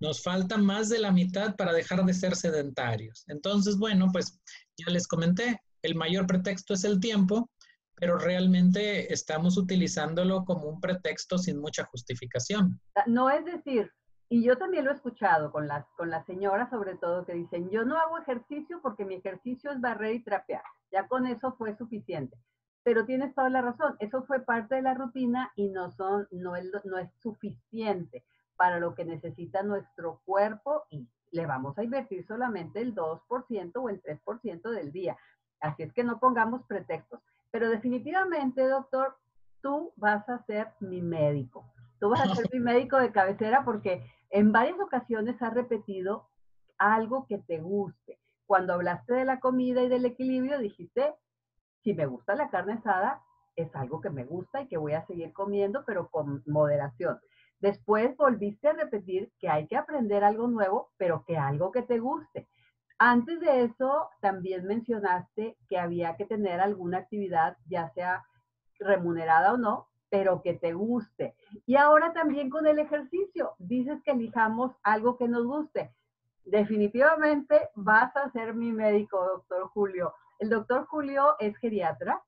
nos falta más de la mitad para dejar de ser sedentarios. Entonces, bueno, pues ya les comenté, el mayor pretexto es el tiempo, pero realmente estamos utilizándolo como un pretexto sin mucha justificación. No es decir, y yo también lo he escuchado con las señoras sobre todo que dicen, yo no hago ejercicio porque mi ejercicio es barrer y trapear. Ya con eso fue suficiente. Pero tienes toda la razón, eso fue parte de la rutina y no es suficiente para lo que necesita nuestro cuerpo y le vamos a invertir solamente el 2% o el 3% del día. Así es que no pongamos pretextos. Pero definitivamente, doctor, tú vas a ser mi médico. Tú vas a ser mi médico de cabecera porque en varias ocasiones has repetido algo que te guste. cuando hablaste de la comida y del equilibrio, dijiste, si me gusta la carne asada, es algo que me gusta y que voy a seguir comiendo, pero con moderación. Después volviste a repetir que hay que aprender algo nuevo, pero que algo que te guste. Antes de eso, también mencionaste que había que tener alguna actividad, ya sea remunerada o no, pero que te guste. Y ahora también con el ejercicio, dices que elijamos algo que nos guste. Definitivamente vas a ser mi médico, doctor Julio. El doctor Julio es geriatra,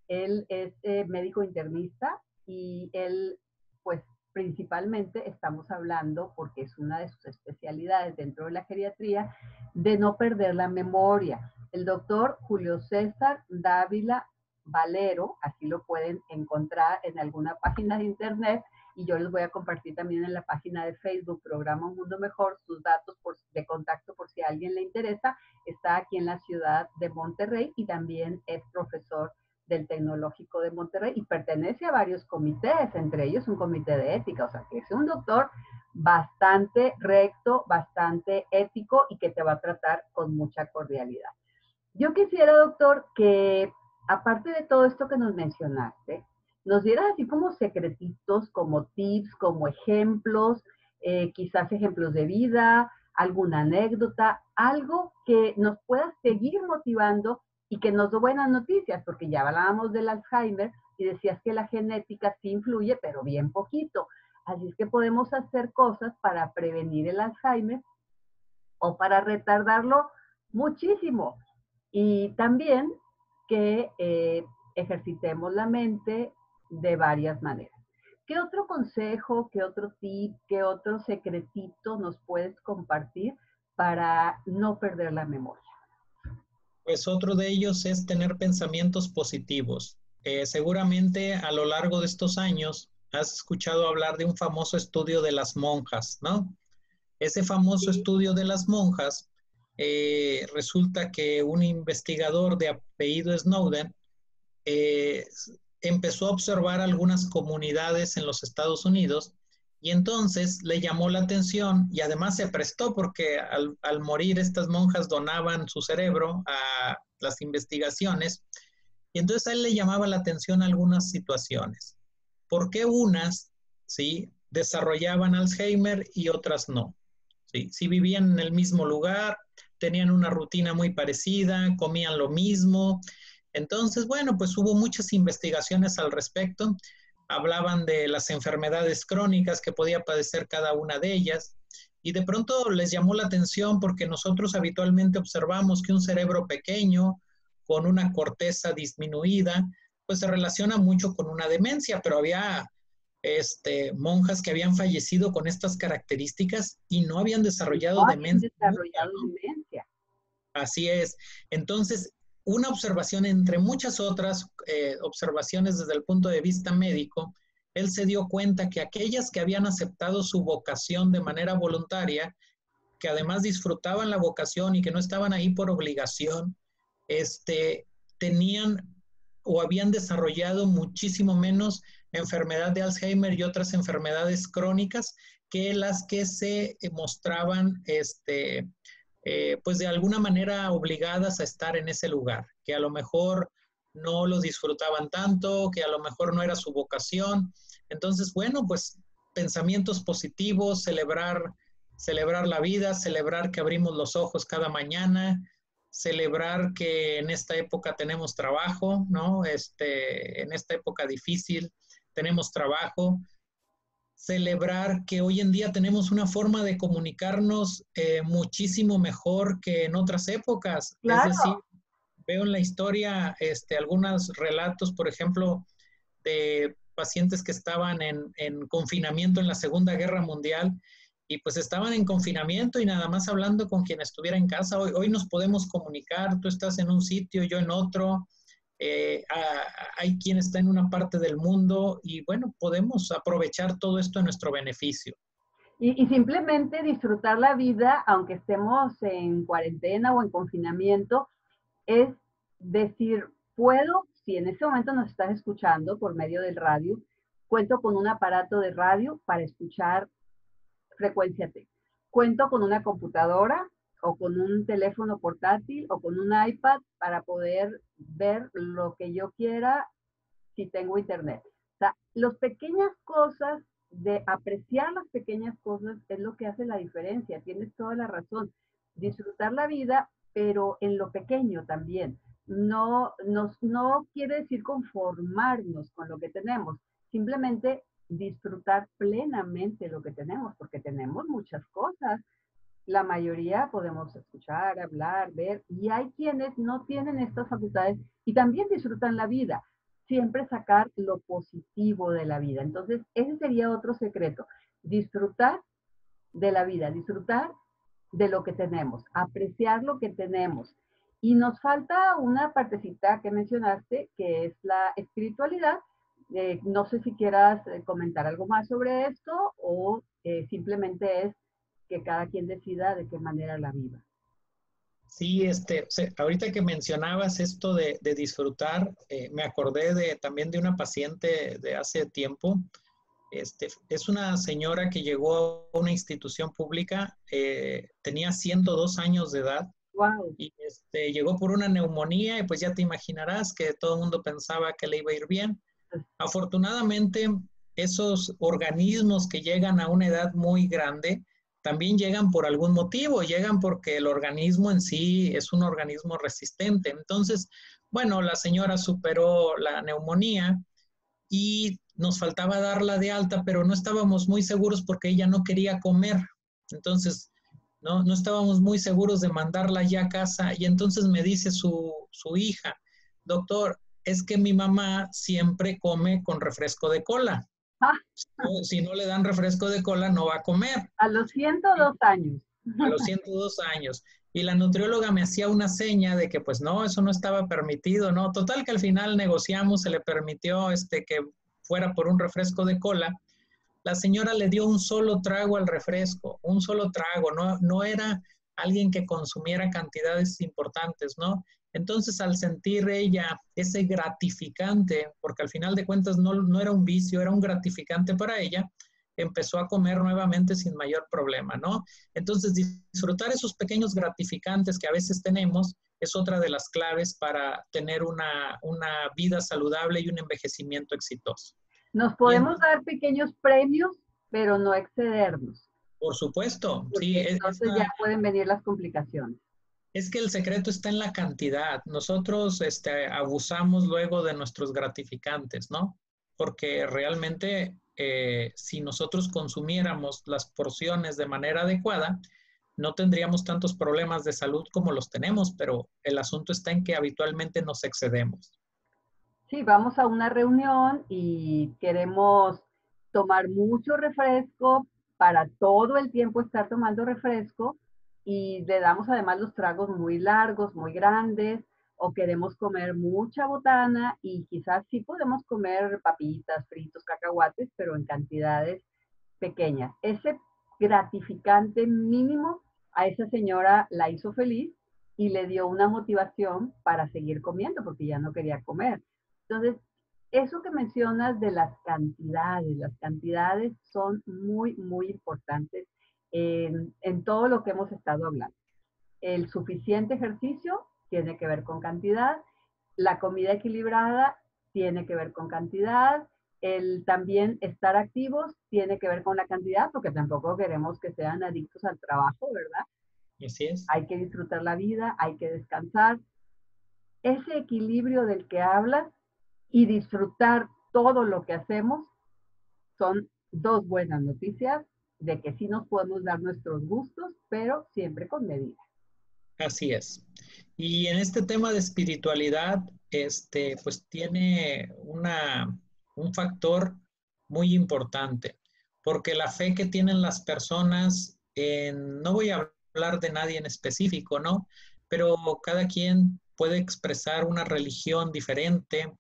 él es médico internista y él, pues principalmente estamos hablando, porque es una de sus especialidades dentro de la geriatría, de no perder la memoria. El doctor Julio César Dávila Valero, así lo pueden encontrar en alguna página de internet, y yo les voy a compartir también en la página de Facebook, Programa Un Mundo Mejor, sus datos de contacto por si a alguien le interesa. Está aquí en la ciudad de Monterrey y también es profesor del Tecnológico de Monterrey y pertenece a varios comités, entre ellos un comité de ética, o sea que es un doctor bastante recto, bastante ético y que te va a tratar con mucha cordialidad. Yo quisiera, doctor, que aparte de todo esto que nos mencionaste, nos dieras así como secretitos, como tips, como ejemplos, quizás ejemplos de vida, alguna anécdota, algo que nos pueda seguir motivando y que nos dé buenas noticias, porque ya hablábamos del Alzheimer y decías que la genética sí influye, pero bien poquito. Así es que podemos hacer cosas para prevenir el Alzheimer o para retardarlo muchísimo. Y también que ejercitemos la mente de varias maneras. ¿Qué otro consejo, qué otro tip, qué otro secretito nos puedes compartir para no perder la memoria? Pues otro de ellos es tener pensamientos positivos. Seguramente a lo largo de estos años has escuchado hablar de un famoso estudio de las monjas, ¿no? Ese famoso Sí. estudio de las monjas, resulta que un investigador de apellido Snowden eh, empezó a observar algunas comunidades en los Estados Unidos y entonces le llamó la atención y además se prestó porque al morir estas monjas donaban su cerebro a las investigaciones y entonces a él le llamaba la atención algunas situaciones. ¿Por qué unas, sí, desarrollaban Alzheimer y otras no? ¿Sí? Si vivían en el mismo lugar, tenían una rutina muy parecida, comían lo mismo. Entonces, bueno, pues hubo muchas investigaciones al respecto. Hablaban de las enfermedades crónicas que podía padecer cada una de ellas. Y de pronto les llamó la atención porque nosotros habitualmente observamos que un cerebro pequeño con una corteza disminuida, pues se relaciona mucho con una demencia, pero había monjas que habían fallecido con estas características y no habían desarrollado No habían demencia nunca, desarrollado ¿no? demencia. Así es. Entonces, una observación entre muchas otras observaciones desde el punto de vista médico, él se dio cuenta que aquellas que habían aceptado su vocación de manera voluntaria, que además disfrutaban la vocación y que no estaban ahí por obligación, tenían o habían desarrollado muchísimo menos enfermedad de Alzheimer y otras enfermedades crónicas que las que se mostraban pues de alguna manera obligadas a estar en ese lugar, que a lo mejor no lo disfrutaban tanto, que a lo mejor no era su vocación. Entonces, bueno, pues pensamientos positivos, celebrar la vida, celebrar que abrimos los ojos cada mañana, celebrar que en esta época tenemos trabajo, ¿no? En esta época difícil tenemos trabajo, celebrar que hoy en día tenemos una forma de comunicarnos muchísimo mejor que en otras épocas. Es Claro. decir, veo en la historia algunos relatos, por ejemplo, de pacientes que estaban en confinamiento en la Segunda Guerra Mundial y pues estaban en confinamiento y nada más hablando con quien estuviera en casa. Hoy nos podemos comunicar, tú estás en un sitio, yo en otro, hay quien está en una parte del mundo y bueno, podemos aprovechar todo esto en nuestro beneficio. Y simplemente disfrutar la vida, aunque estemos en cuarentena o en confinamiento, es decir, puedo, si en este momento nos estás escuchando por medio del radio, cuento con un aparato de radio para escuchar frecuencia T. Cuento con una computadora o con un teléfono portátil o con un iPad para poder ver lo que yo quiera si tengo internet. O sea, las pequeñas cosas, de apreciar las pequeñas cosas es lo que hace la diferencia. Tienes toda la razón. Disfrutar la vida, pero en lo pequeño también. No quiere decir conformarnos con lo que tenemos, simplemente disfrutar plenamente lo que tenemos, porque tenemos muchas cosas. La mayoría podemos escuchar, hablar, ver, y hay quienes no tienen estas facultades y también disfrutan la vida. Siempre sacar lo positivo de la vida. Entonces, ese sería otro secreto. Disfrutar de la vida, disfrutar de lo que tenemos, apreciar lo que tenemos. Y nos falta una partecita que mencionaste, que es la espiritualidad. No sé si quieras comentar algo más sobre esto o simplemente es que cada quien decida de qué manera la viva. Sí, o sea, ahorita que mencionabas esto de disfrutar, me acordé también de una paciente de hace tiempo. Es una señora que llegó a una institución pública, tenía 102 años de edad Wow. y llegó por una neumonía y pues ya te imaginarás que todo el mundo pensaba que le iba a ir bien. Afortunadamente, esos organismos que llegan a una edad muy grande también llegan por algún motivo, llegan porque el organismo en sí es un organismo resistente. Entonces, bueno, la señora superó la neumonía y nos faltaba darla de alta, pero no estábamos muy seguros porque ella no quería comer. Entonces, no estábamos muy seguros de mandarla ya a casa y entonces me dice su hija, doctor, es que mi mamá siempre come con refresco de cola. Ah, Si no le dan refresco de cola, no va a comer. a los 102 años. A los 102 años. Y la nutrióloga me hacía una seña de que pues no, eso no estaba permitido, ¿no? Total que al final negociamos, se le permitió que fuera por un refresco de cola. La señora le dio un solo trago al refresco, un solo trago, no era alguien que consumiera cantidades importantes, ¿no? Entonces, al sentir ella ese gratificante, porque al final de cuentas no era un vicio, era un gratificante para ella, empezó a comer nuevamente sin mayor problema, ¿no? Entonces, disfrutar esos pequeños gratificantes que a veces tenemos es otra de las claves para tener una vida saludable y un envejecimiento exitoso. Nos Y podemos dar pequeños premios, pero no excedernos, por supuesto, sí, porque entonces ya pueden venir las complicaciones. es que el secreto está en la cantidad. Nosotros abusamos luego de nuestros gratificantes, ¿no? Porque realmente si nosotros consumiéramos las porciones de manera adecuada, no tendríamos tantos problemas de salud como los tenemos, pero el asunto está en que habitualmente nos excedemos. Sí, vamos a una reunión y queremos tomar mucho refresco para todo el tiempo estar tomando refresco y le damos además los tragos muy largos, muy grandes, o queremos comer mucha botana y quizás sí podemos comer papitas, fritos, cacahuates, pero en cantidades pequeñas. Ese gratificante mínimo a esa señora la hizo feliz y le dio una motivación para seguir comiendo porque ya no quería comer. Entonces, eso que mencionas de las cantidades son muy, muy importantes en todo lo que hemos estado hablando. El suficiente ejercicio tiene que ver con cantidad, la comida equilibrada tiene que ver con cantidad, el también estar activos tiene que ver con la cantidad, porque tampoco queremos que sean adictos al trabajo, ¿verdad? Así es. Hay que disfrutar la vida, hay que descansar. Ese equilibrio del que hablas y disfrutar todo lo que hacemos son dos buenas noticias de que sí nos podemos dar nuestros gustos, pero siempre con medida. Así es. Y en este tema de espiritualidad, pues tiene un factor muy importante, porque la fe que tienen las personas, no voy a hablar de nadie en específico, ¿no? Pero cada quien puede expresar una religión diferente,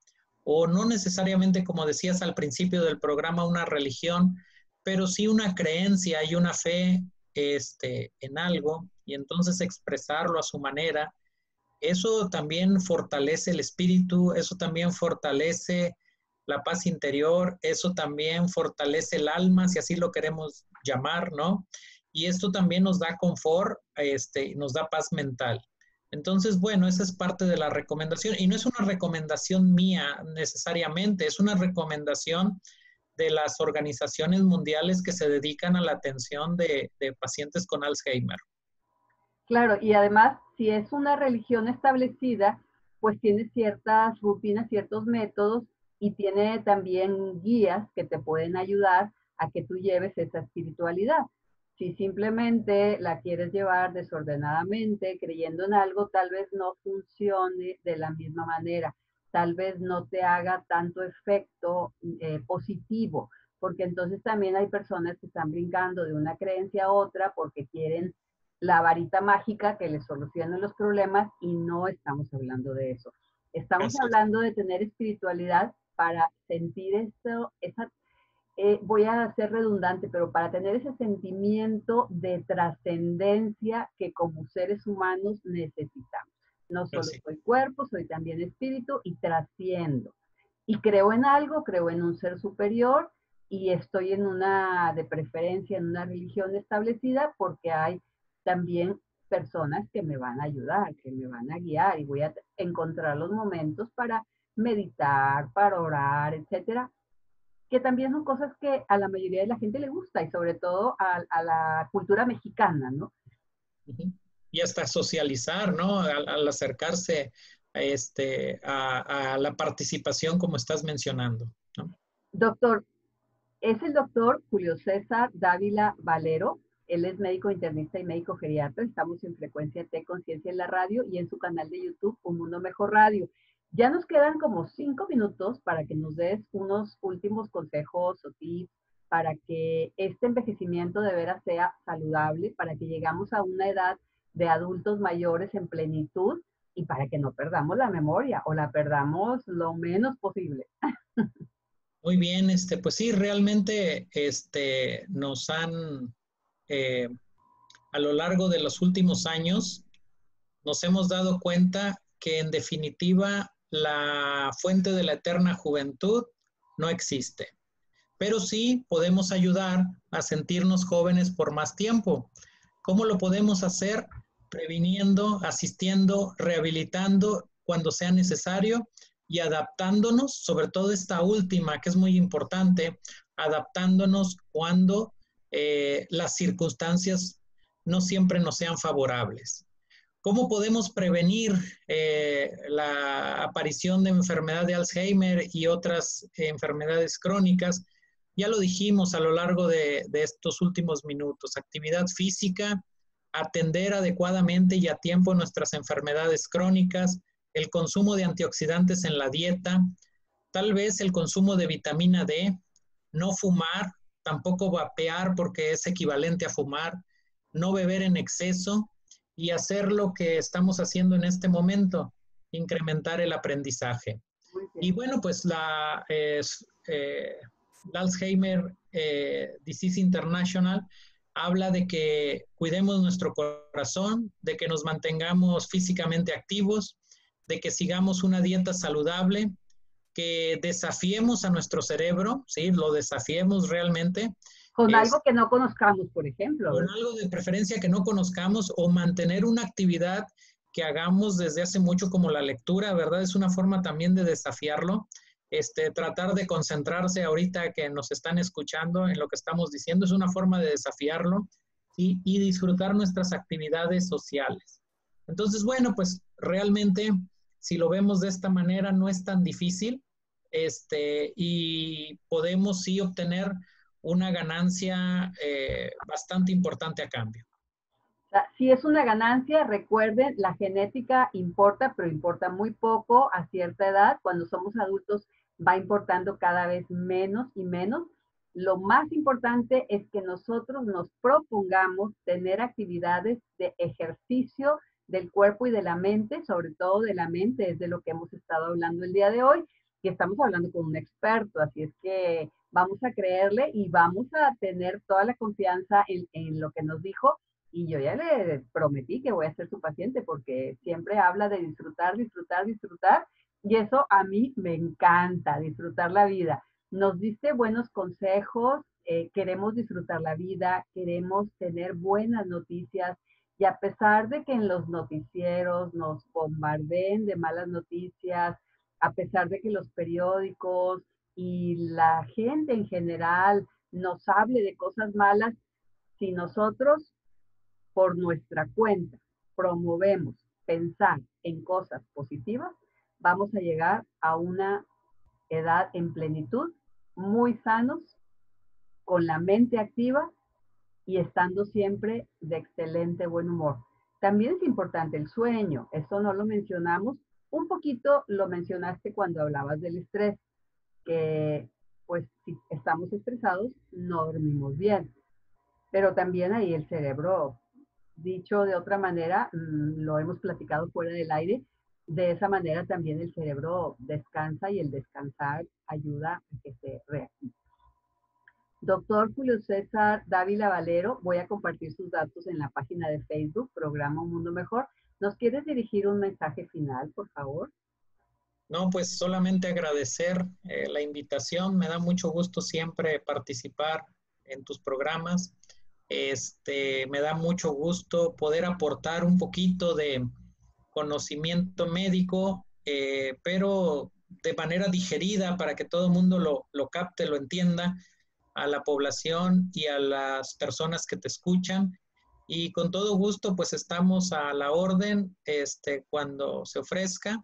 o no necesariamente, como decías al principio del programa, una religión, pero sí una creencia y una fe en algo y entonces expresarlo a su manera, eso también fortalece el espíritu, eso también fortalece la paz interior, eso también fortalece el alma, si así lo queremos llamar, ¿no? y esto también nos da confort, nos da paz mental. Entonces, bueno, esa es parte de la recomendación y no es una recomendación mía necesariamente, es una recomendación de las organizaciones mundiales que se dedican a la atención de pacientes con Alzheimer. Claro, y además, si es una religión establecida, pues tiene ciertas rutinas, ciertos métodos y tiene también guías que te pueden ayudar a que tú lleves esa espiritualidad. Si simplemente la quieres llevar desordenadamente, creyendo en algo, tal vez no funcione de la misma manera, tal vez no te haga tanto efecto positivo, porque entonces también hay personas que están brincando de una creencia a otra porque quieren la varita mágica que les solucione los problemas y no estamos hablando de eso. Estamos Así es. hablando de tener espiritualidad para sentir esto, voy a ser redundante, pero para tener ese sentimiento de trascendencia que como seres humanos necesitamos. No solo Así. soy cuerpo, soy también espíritu y trasciendo. Y creo en algo, creo en un ser superior y estoy en una, de preferencia, en una religión establecida porque hay también personas que me van a ayudar, que me van a guiar y voy a encontrar los momentos para meditar, para orar, etcétera, que también son cosas que a la mayoría de la gente le gusta y sobre todo a la cultura mexicana, ¿no? Ujú. Y hasta socializar, ¿no? Al acercarse a la participación como estás mencionando, ¿no? Doctor, es el doctor Julio César Dávila Valero. Él es médico internista y médico geriatra. Estamos en Frecuencia T Conciencia en la radio y en su canal de YouTube, Un Mundo Mejor Radio. Ya nos quedan como 5 minutos para que nos des unos últimos consejos o tips para que este envejecimiento de veras sea saludable, para que llegamos a una edad de adultos mayores en plenitud y para que no perdamos la memoria o la perdamos lo menos posible. Muy bien, pues sí, realmente nos han, eh, a lo largo de los últimos años, nos hemos dado cuenta que en definitiva la fuente de la eterna juventud no existe, pero sí podemos ayudar a sentirnos jóvenes por más tiempo. ¿Cómo lo podemos hacer? Previniendo, asistiendo, rehabilitando cuando sea necesario y adaptándonos, sobre todo esta última que es muy importante, adaptándonos cuando las circunstancias no siempre nos sean favorables. ¿Cómo podemos prevenir la aparición de enfermedad de Alzheimer y otras enfermedades crónicas? Ya lo dijimos a lo largo de estos últimos minutos. Actividad física, atender adecuadamente y a tiempo nuestras enfermedades crónicas, el consumo de antioxidantes en la dieta, tal vez el consumo de vitamina D, no fumar, tampoco vapear porque es equivalente a fumar, no beber en exceso y hacer lo que estamos haciendo en este momento, incrementar el aprendizaje. Muy Y bien. bueno, pues la Alzheimer Disease International habla de que cuidemos nuestro corazón, de que nos mantengamos físicamente activos, de que sigamos una dieta saludable, que desafiemos a nuestro cerebro, ¿sí? Lo desafiemos realmente, Con es algo que no conozcamos, por ejemplo, con ¿verdad? algo de preferencia que no conozcamos o mantener una actividad que hagamos desde hace mucho como la lectura, ¿verdad? Es una forma también de desafiarlo. Tratar de concentrarse ahorita que nos están escuchando en lo que estamos diciendo es una forma de desafiarlo, ¿sí? Y disfrutar nuestras actividades sociales. Entonces, bueno, pues realmente si lo vemos de esta manera no es tan difícil y podemos sí obtener una ganancia bastante importante a cambio. O sea, si es una ganancia, recuerden, la genética importa, pero importa muy poco a cierta edad. Cuando somos adultos va importando cada vez menos y menos. Lo más importante es que nosotros nos propongamos tener actividades de ejercicio del cuerpo y de la mente, sobre todo de la mente, es de lo que hemos estado hablando el día de hoy, y estamos hablando con un experto, así es que vamos a creerle y vamos a tener toda la confianza en lo que nos dijo y yo ya le prometí que voy a ser su paciente porque siempre habla de disfrutar, disfrutar, disfrutar. Y eso a mí me encanta, disfrutar la vida. Nos diste buenos consejos, queremos disfrutar la vida, queremos tener buenas noticias y a pesar de que en los noticieros nos bombardeen de malas noticias, a pesar de que los periódicos y la gente en general nos hable de cosas malas, si nosotros por nuestra cuenta promovemos pensar en cosas positivas, vamos a llegar a una edad en plenitud, muy sanos, con la mente activa y estando siempre de excelente buen humor. También es importante el sueño, esto no lo mencionamos, un poquito lo mencionaste cuando hablabas del estrés, que pues si estamos estresados no dormimos bien, pero también ahí el cerebro, dicho de otra manera, lo hemos platicado fuera del aire, de esa manera también el cerebro descansa y el descansar ayuda a que se reactive. Doctor Julio César Dávila Valero, voy a compartir sus datos en la página de Facebook, Programa Un Mundo Mejor. ¿Nos quieres dirigir un mensaje final, por favor? No, pues solamente agradecer la invitación. Me da mucho gusto siempre participar en tus programas. Me da mucho gusto poder aportar un poquito de conocimiento médico, pero de manera digerida para que todo el mundo lo capte, lo entienda, a la población y a las personas que te escuchan. Y con todo gusto, pues estamos a la orden cuando se ofrezca.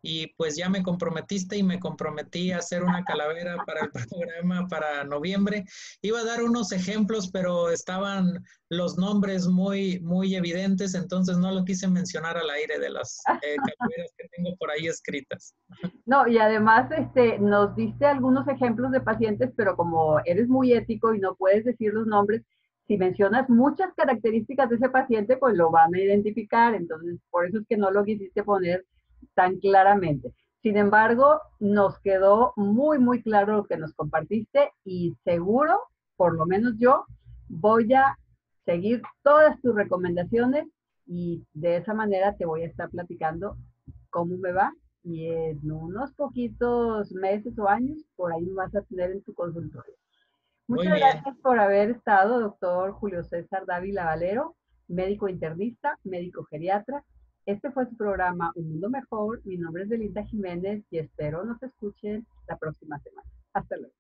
Y pues ya me comprometiste y me comprometí a hacer una calavera para el programa para noviembre. Iba a dar unos ejemplos, pero estaban los nombres muy, muy evidentes, entonces no lo quise mencionar al aire de las calaveras que tengo por ahí escritas. No, y además nos diste algunos ejemplos de pacientes, pero como eres muy ético y no puedes decir los nombres, si mencionas muchas características de ese paciente, pues lo van a identificar. Entonces, por eso es que no lo quisiste poner tan claramente. Sin embargo, nos quedó muy, muy claro lo que nos compartiste y seguro, por lo menos yo, voy a seguir todas tus recomendaciones y de esa manera te voy a estar platicando cómo me va y en unos poquitos meses o años, por ahí me vas a tener en tu consultorio. Muy Muchas bien. gracias por haber estado, doctor Julio César Dávila Valero, médico internista, médico geriatra. Este fue su programa Un Mundo Mejor. Mi nombre es Belinda Jiménez y espero nos escuchen la próxima semana. Hasta luego.